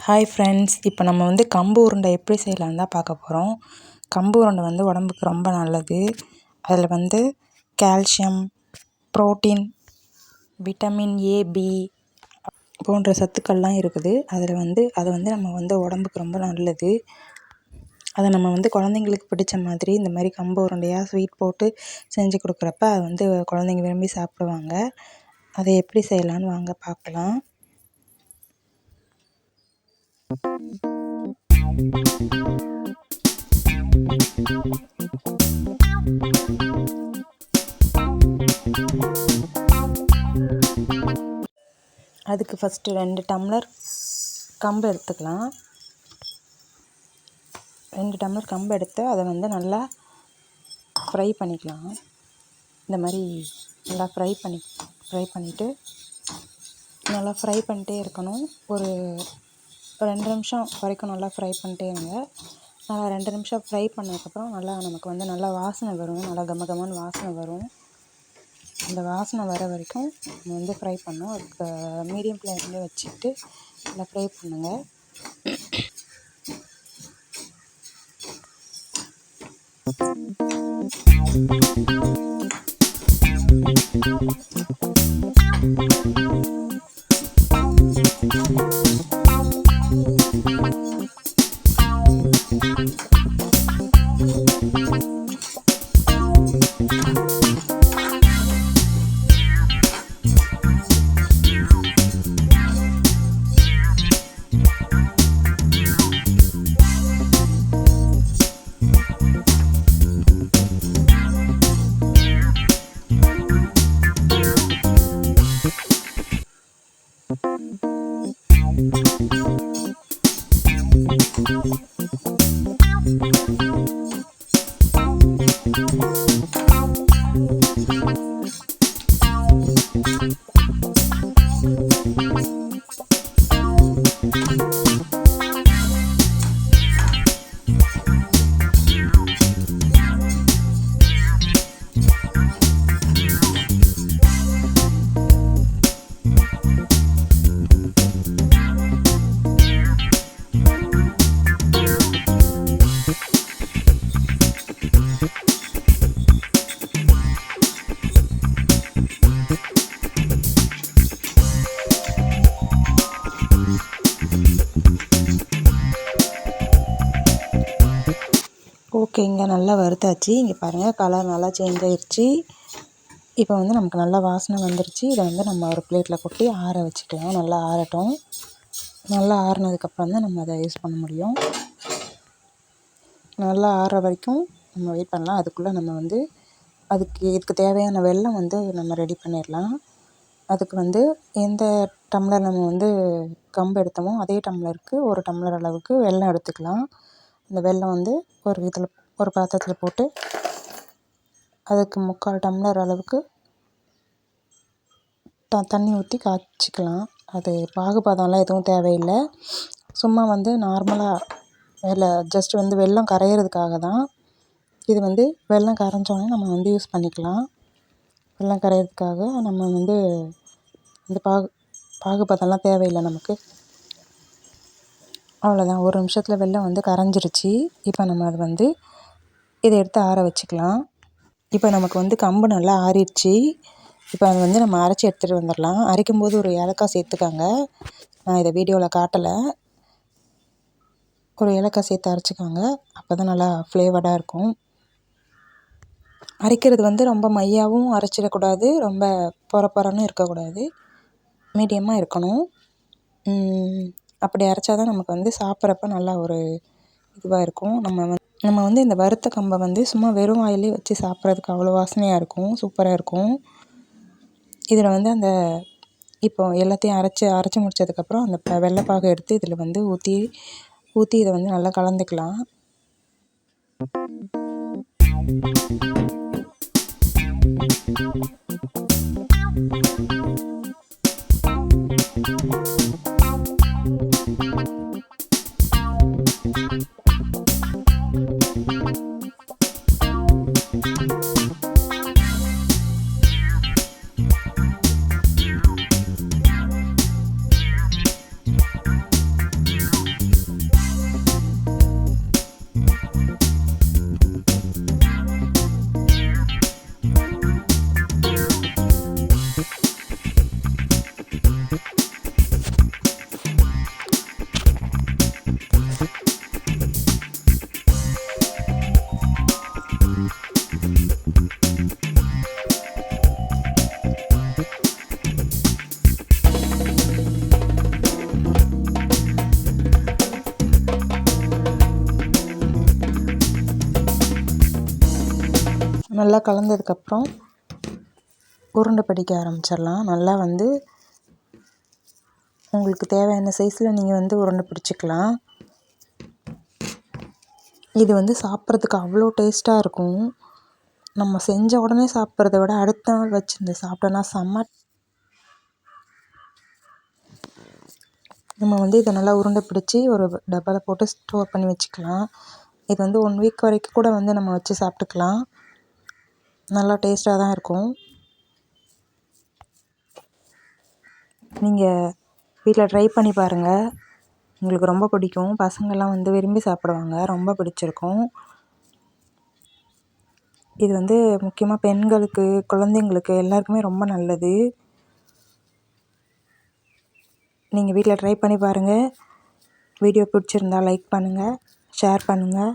Hi friends, இப்போ நம்ம வந்து கம்பு உருண்டை எப்படி செய்யலான்னு தான் பார்க்க போகிறோம். கம்பு உருண்டை வந்து உடம்புக்கு ரொம்ப நல்லது. அதில் வந்து calcium, protein, vitamin A, B போன்ற சத்துக்கள்லாம் இருக்குது. அது வந்து நம்ம வந்து உடம்புக்கு ரொம்ப நல்லது. அதை நம்ம வந்து குழந்தைங்களுக்கு பிடிச்ச மாதிரி இந்த மாதிரி கம்பு உருண்டையாக ஸ்வீட் போட்டு செஞ்சு கொடுக்குறப்ப அது வந்து குழந்தைங்க விரும்பி சாப்பிடுவாங்க. அதை எப்படி செய்யலான்னு வாங்க பார்க்கலாம். அதுக்கு ஃபஸ்ட்டு 2 டம்ளர் கம்பு எடுத்துக்கலாம். 2 டம்ளர் கம்பு எடுத்து அதை வந்து நல்லா ஃப்ரை பண்ணிக்கலாம். இந்த மாதிரி நல்லா ஃப்ரை பண்ணிவிட்டு நல்லா ஃப்ரை பண்ணிட்டே இருக்கணும். ஒரு 2 நிமிஷம் வரைக்கும் நல்லா ஃப்ரை பண்ணிட்டே இருங்க. நல்லா 2 நிமிஷம் ஃப்ரை பண்ணதுக்கப்புறம் நல்லா நமக்கு வந்து நல்லா வாசனை வரும். நல்லா கமகமான வாசனை வரும். அந்த வாசனை வர வரைக்கும் நம்ம வந்து ஃப்ரை பண்ணோம். அதுக்கு மீடியம் ஃப்ளேம்லேயே வச்சுட்டு நல்லா ஃப்ரை பண்ணுங்கள். ஓகேங்க, நல்லா வறுத்தாச்சு. இங்கே பாருங்கள், கலர் நல்லா சேஞ்ச் ஆகிடுச்சு. இப்போ வந்து நமக்கு நல்லா வாசனை வந்துருச்சு. இதை வந்து நம்ம ஒரு பிளேட்டில் கொட்டி ஆற வச்சுக்கலாம். நல்லா ஆறட்டும். நல்லா ஆறினதுக்கப்புறம் தான் நம்ம அதை யூஸ் பண்ண முடியும். நல்லா ஆற வரைக்கும் நம்ம வெயிட் பண்ணலாம். அதுக்குள்ளே நம்ம வந்து இதுக்கு தேவையான வெல்லம் வந்து நம்ம ரெடி பண்ணிடலாம். அதுக்கு வந்து எந்த டம்ளர் நம்ம வந்து கம்பு எடுத்தோமோ அதே டம்ளருக்கு 1 டம்ளர் அளவுக்கு வெல்லம் எடுத்துக்கலாம். அந்த வெல்லம் வந்து ஒரு பாத்திரத்தில் போட்டு அதுக்கு 3/4 டம்ளர் அளவுக்கு தண்ணி ஊற்றி காய்ச்சிக்கலாம். அது பாகுபதம்லாம் எதுவும் தேவையில்லை. சும்மா வந்து நார்மலாக ஜஸ்ட் வந்து வெல்லம் கரையிறதுக்காக தான். இது வந்து வெல்லம் கரைஞ்சோடனே நம்ம வந்து யூஸ் பண்ணிக்கலாம். வெல்லம் கரையிறதுக்காக நம்ம வந்து இந்த பாகுபதம்லாம் தேவையில்லை நமக்கு. அவ்வளோதான், 1 நிமிஷத்தில் வெல்லம் வந்து கரைஞ்சிருச்சு. இப்போ நம்ம அதை வந்து இதை எடுத்து ஆற வச்சுக்கலாம். இப்போ நமக்கு வந்து கம்பு நல்லா ஆறிடுச்சு. இப்போ அதை வந்து நம்ம அரைச்சி எடுத்துகிட்டு வந்துடலாம். அரைக்கும்போது ஒரு ஏலக்காய் சேர்த்துக்காங்க. நான் இதை வீடியோவில் காட்டலை. ஒரு ஏலக்காய் சேர்த்து அரைச்சிக்காங்க. அப்போ தான் நல்லா ஃப்ளேவர்டாக இருக்கும். அரைக்கிறது வந்து ரொம்ப மையாவும் அரைச்சிடக்கூடாது, ரொம்ப பொறன்னு இருக்கக்கூடாது, மீடியமாக இருக்கணும். அப்படி அரைச்சா தான் நமக்கு வந்து சாப்பிட்றப்ப நல்லா ஒரு இதுவாக இருக்கும். நம்ம வந்து இந்த வறுத்த கம்பை வந்து சும்மா வெறும் வாயிலே வச்சு சாப்பிட்றதுக்கு அவ்வளோ வாசனையாக இருக்கும், சூப்பராக இருக்கும். இதில் வந்து இப்போ எல்லாத்தையும் அரைச்சி முடித்ததுக்கப்புறம் அந்த வெள்ளைப்பாகை எடுத்து இதில் வந்து ஊற்றி இதை வந்து நல்லா கலந்துக்கலாம். நல்லா கலந்ததுக்கப்புறம் உருண்டை பிடிக்க ஆரம்பிச்சிடலாம். நல்லா வந்து உங்களுக்கு தேவையான சைஸில் நீங்கள் வந்து உருண்டை பிடிச்சிக்கலாம். இது வந்து சாப்பிட்றதுக்கு அவ்வளோ டேஸ்ட்டாக இருக்கும். நம்ம செஞ்ச உடனே சாப்பிட்றத விட அடுத்த நாள் வச்சுருந்து சாப்பிட்டோன்னா செம்ம. நம்ம வந்து இதை நல்லா உருண்டை பிடிச்சி ஒரு டப்பாவில் போட்டு ஸ்டோர் பண்ணி வச்சுக்கலாம். இது வந்து 1 வீக் வரைக்கும் கூட வந்து நம்ம வச்சு சாப்பிட்டுக்கலாம். நல்லா டேஸ்ட்டாக தான் இருக்கும். நீங்கள் வீட்டில் ட்ரை பண்ணி பாருங்கள். உங்களுக்கு ரொம்ப பிடிக்கும். பசங்கள்லாம் வந்து விரும்பி சாப்பிடுவாங்க. ரொம்ப பிடிச்சிருக்கும். இது வந்து முக்கியமாக பெண்களுக்கு, குழந்தைங்களுக்கு எல்லாருக்குமே ரொம்ப நல்லது. நீங்கள் வீட்டில் ட்ரை பண்ணி பாருங்கள். வீடியோ பிடிச்சிருந்தா லைக் பண்ணுங்கள், ஷேர் பண்ணுங்கள்.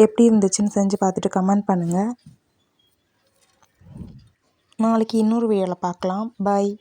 எப்படி இருந்துச்சுன்னு செஞ்சு பார்த்துட்டு கமெண்ட் பண்ணுங்கள். நாளைக்கு இன்னொரு வீடியோவில் பார்க்கலாம். பாய்.